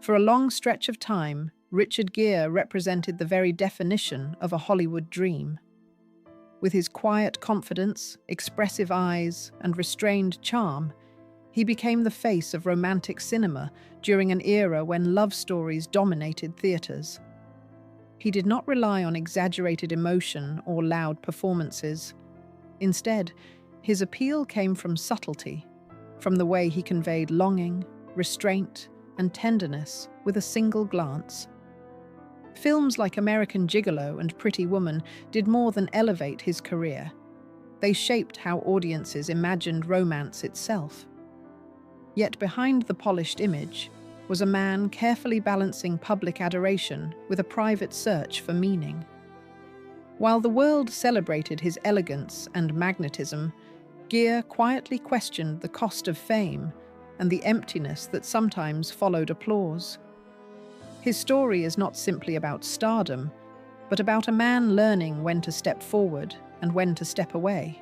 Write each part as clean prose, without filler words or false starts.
For a long stretch of time, Richard Gere represented the very definition of a Hollywood dream. With his quiet confidence, expressive eyes, and restrained charm, he became the face of romantic cinema during an era when love stories dominated theaters. He did not rely on exaggerated emotion or loud performances. Instead, his appeal came from subtlety, from the way he conveyed longing, restraint, and tenderness with a single glance. Films like American Gigolo and Pretty Woman did more than elevate his career. They shaped how audiences imagined romance itself. Yet behind the polished image was a man carefully balancing public adoration with a private search for meaning. While the world celebrated his elegance and magnetism, Gere quietly questioned the cost of fame and the emptiness that sometimes followed applause. His story is not simply about stardom, but about a man learning when to step forward and when to step away.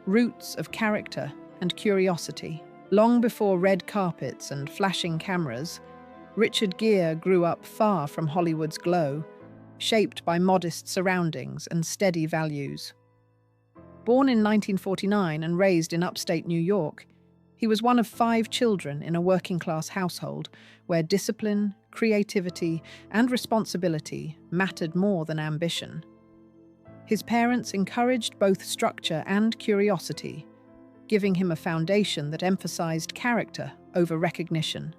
Roots of character and curiosity. Long before red carpets and flashing cameras, Richard Gere grew up far from Hollywood's glow, shaped by modest surroundings and steady values. Born in 1949 and raised in upstate New York, he was one of 5 children in a working-class household where discipline, creativity, and responsibility mattered more than ambition. His parents encouraged both structure and curiosity, giving him a foundation that emphasized character over recognition.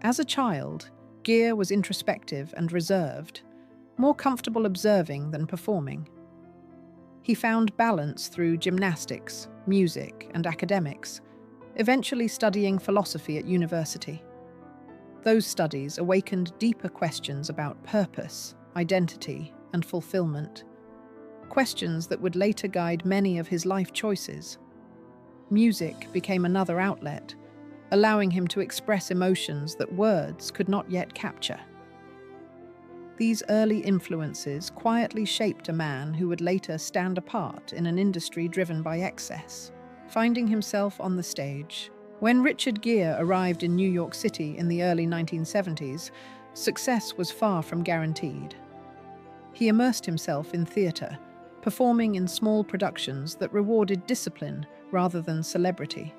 As a child, Gere was introspective and reserved, more comfortable observing than performing. He found balance through gymnastics, music, and academics, eventually studying philosophy at university. Those studies awakened deeper questions about purpose, identity, and fulfillment, questions that would later guide many of his life choices. Music became another outlet, allowing him to express emotions that words could not yet capture. These early influences quietly shaped a man who would later stand apart in an industry driven by excess, finding himself on the stage. When Richard Gere arrived in New York City in the early 1970s, success was far from guaranteed. He immersed himself in theatre, performing in small productions that rewarded discipline rather than celebrity.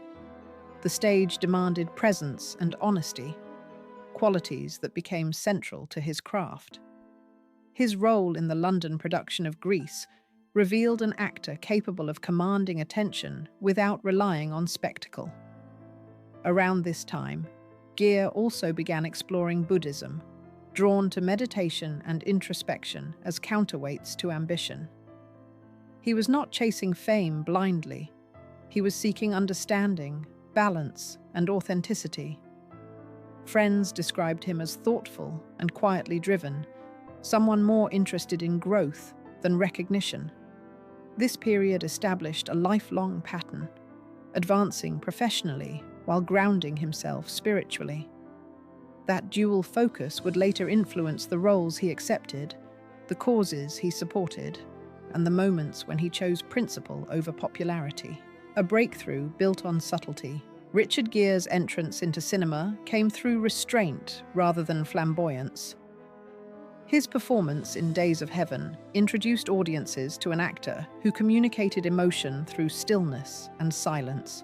The stage demanded presence and honesty, qualities that became central to his craft. His role in the London production of Grease revealed an actor capable of commanding attention without relying on spectacle. Around this time, Gere also began exploring Buddhism, drawn to meditation and introspection as counterweights to ambition. He was not chasing fame blindly. He was seeking understanding, balance, and authenticity. Friends described him as thoughtful and quietly driven, someone more interested in growth than recognition. This period established a lifelong pattern, advancing professionally while grounding himself spiritually. That dual focus would later influence the roles he accepted, the causes he supported, and the moments when he chose principle over popularity. A breakthrough built on subtlety. Richard Gere's entrance into cinema came through restraint rather than flamboyance. His performance in Days of Heaven introduced audiences to an actor who communicated emotion through stillness and silence.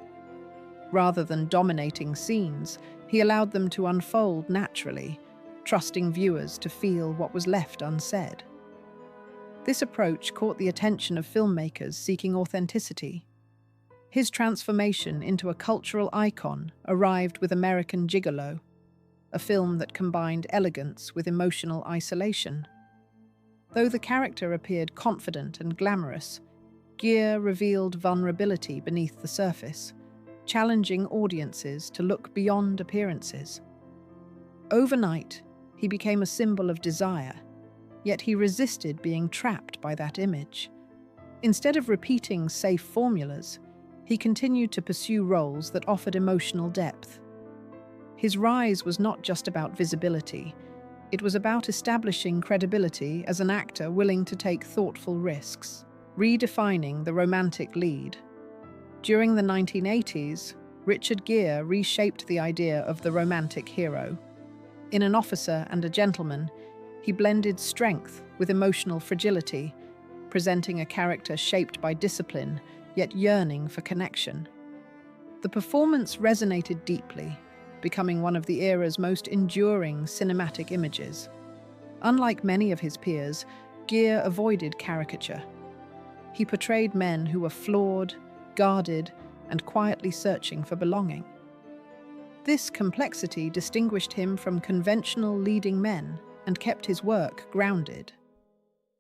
Rather than dominating scenes, he allowed them to unfold naturally, trusting viewers to feel what was left unsaid. This approach caught the attention of filmmakers seeking authenticity. His transformation into a cultural icon arrived with American Gigolo, a film that combined elegance with emotional isolation. Though the character appeared confident and glamorous, Gere revealed vulnerability beneath the surface, challenging audiences to look beyond appearances. Overnight, he became a symbol of desire, yet he resisted being trapped by that image. Instead of repeating safe formulas, he continued to pursue roles that offered emotional depth. His rise was not just about visibility, it was about establishing credibility as an actor willing to take thoughtful risks, redefining the romantic lead. During the 1980s, Richard Gere reshaped the idea of the romantic hero. In An Officer and a Gentleman, he blended strength with emotional fragility, presenting a character shaped by discipline, yet yearning for connection. The performance resonated deeply, becoming one of the era's most enduring cinematic images. Unlike many of his peers, Gere avoided caricature. He portrayed men who were flawed, guarded, and quietly searching for belonging. This complexity distinguished him from conventional leading men and kept his work grounded.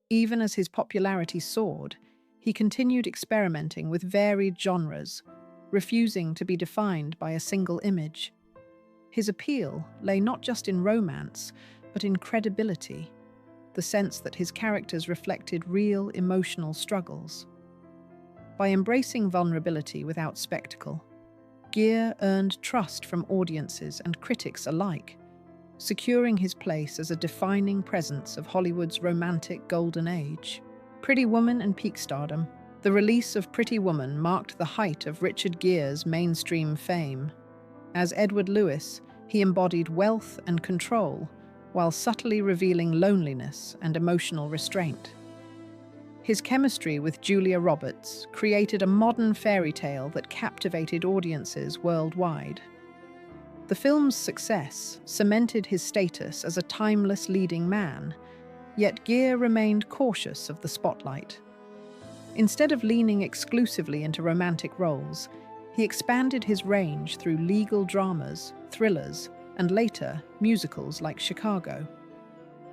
Even as his popularity soared, he continued experimenting with varied genres, refusing to be defined by a single image. His appeal lay not just in romance, but in credibility, the sense that his characters reflected real emotional struggles. By embracing vulnerability without spectacle, Gere earned trust from audiences and critics alike, securing his place as a defining presence of Hollywood's romantic golden age. Pretty Woman and peak stardom. The release of Pretty Woman marked the height of Richard Gere's mainstream fame. As Edward Lewis, he embodied wealth and control, while subtly revealing loneliness and emotional restraint. His chemistry with Julia Roberts created a modern fairy tale that captivated audiences worldwide. The film's success cemented his status as a timeless leading man, yet Gere remained cautious of the spotlight. Instead of leaning exclusively into romantic roles, he expanded his range through legal dramas, thrillers, and later, musicals like Chicago.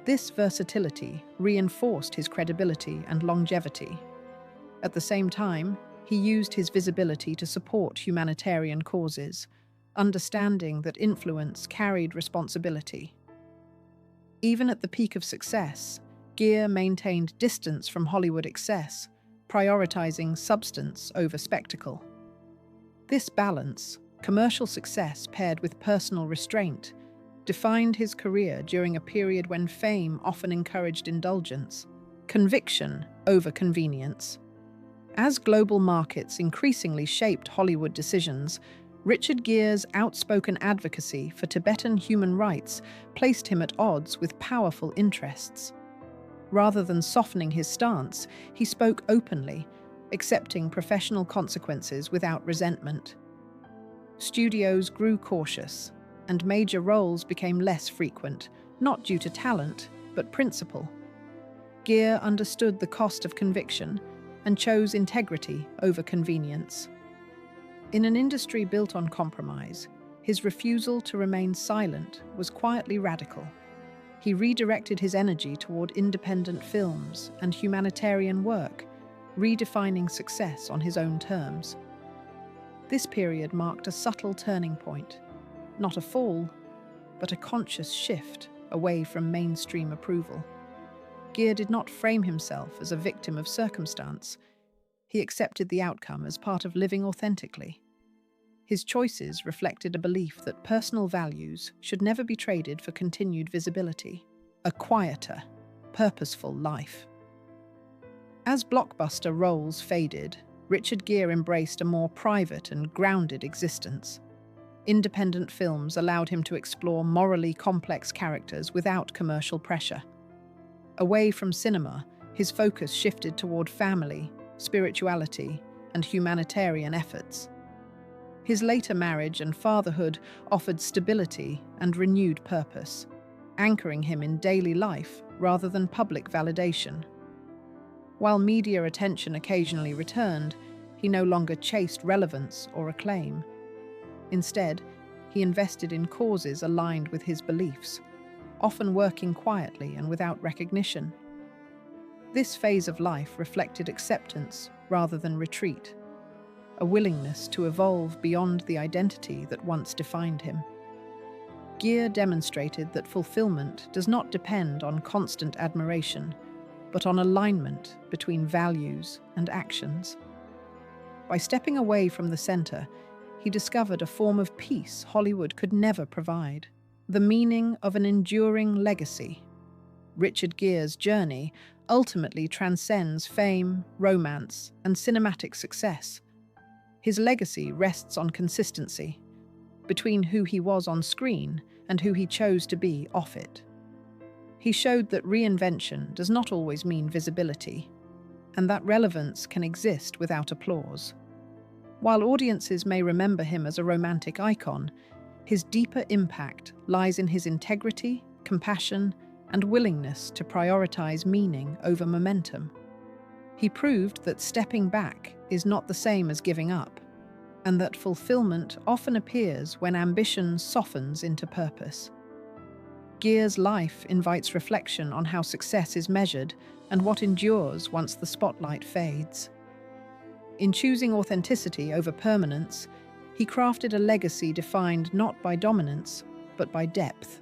This versatility reinforced his credibility and longevity. At the same time, he used his visibility to support humanitarian causes, understanding that influence carried responsibility. Even at the peak of success, Gere maintained distance from Hollywood excess, prioritizing substance over spectacle. This balance, commercial success paired with personal restraint, defined his career during a period when fame often encouraged indulgence, conviction over convenience. As global markets increasingly shaped Hollywood decisions, Richard Gere's outspoken advocacy for Tibetan human rights placed him at odds with powerful interests. Rather than softening his stance, he spoke openly, accepting professional consequences without resentment. Studios grew cautious, and major roles became less frequent, not due to talent, but principle. Gere understood the cost of conviction and chose integrity over convenience. In an industry built on compromise, his refusal to remain silent was quietly radical. He redirected his energy toward independent films and humanitarian work, redefining success on his own terms. This period marked a subtle turning point, not a fall, but a conscious shift away from mainstream approval. Gere did not frame himself as a victim of circumstance. He accepted the outcome as part of living authentically. His choices reflected a belief that personal values should never be traded for continued visibility, a quieter, purposeful life. As blockbuster roles faded, Richard Gere embraced a more private and grounded existence. Independent films allowed him to explore morally complex characters without commercial pressure. Away from cinema, his focus shifted toward family, spirituality, and humanitarian efforts. His later marriage and fatherhood offered stability and renewed purpose, anchoring him in daily life rather than public validation. While media attention occasionally returned, he no longer chased relevance or acclaim. Instead, he invested in causes aligned with his beliefs, often working quietly and without recognition. This phase of life reflected acceptance rather than retreat, a willingness to evolve beyond the identity that once defined him. Gere demonstrated that fulfillment does not depend on constant admiration, but on alignment between values and actions. By stepping away from the center, he discovered a form of peace Hollywood could never provide, the meaning of an enduring legacy. Richard Gere's journey ultimately transcends fame, romance, and cinematic success. His legacy rests on consistency between who he was on screen and who he chose to be off it. He showed that reinvention does not always mean visibility, and that relevance can exist without applause. While audiences may remember him as a romantic icon, his deeper impact lies in his integrity, compassion, and willingness to prioritize meaning over momentum. He proved that stepping back is not the same as giving up, and that fulfillment often appears when ambition softens into purpose. Gere's life invites reflection on how success is measured and what endures once the spotlight fades. In choosing authenticity over permanence, he crafted a legacy defined not by dominance, but by depth.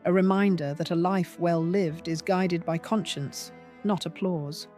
A reminder that a life well lived is guided by conscience, not applause.